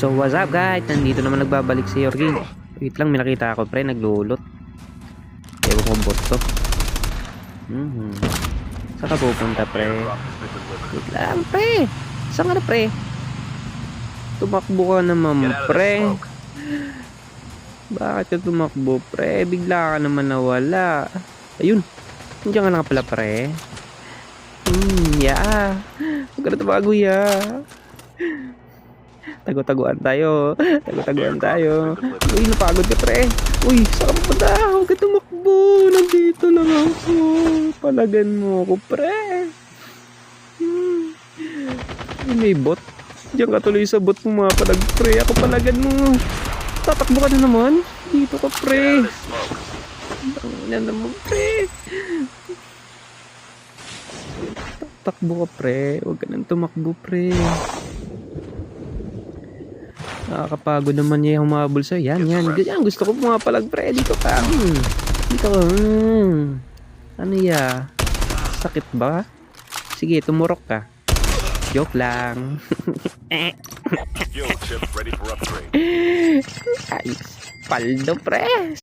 So what's up guys, nandito naman nagbabalik si Yorgi. Wait lang, may nakita ako pre, naglulot. Ewan kong bot to. Saan ka pupunta pre? Wait lang pre. Saan ka na pre? Tumakbo ka naman pre. Bakit ka tumakbo pre? Bigla ka naman nawala. Ayun, nandiyan ka na pala pre. Yeah. Huwag ka na tumago yeah. Tago-taguan tayo. Tago-taguan tayo. Uy, napagod ka pre. Uy, saan ka pupunta? Huwag ka tumakbo. Nandito lang ako. Palagan mo ako pre. May bot. Diyan ka tuloy sa bot mo mga palag pre. Ako palagan mo. Tatakbo ka na naman. Dito ka pre. Yan naman pre. Takbo ka pre. Huwag ka nang tumakbo pre. Nakakapagod naman niya humabol sa'yo. Yan. Ganyan. Gusto ko pumapalag pre. Dito ka. Dito ka. Ano ya? Sakit ba? Sige, tumurok ka. Joke lang. Ay, paldo pre.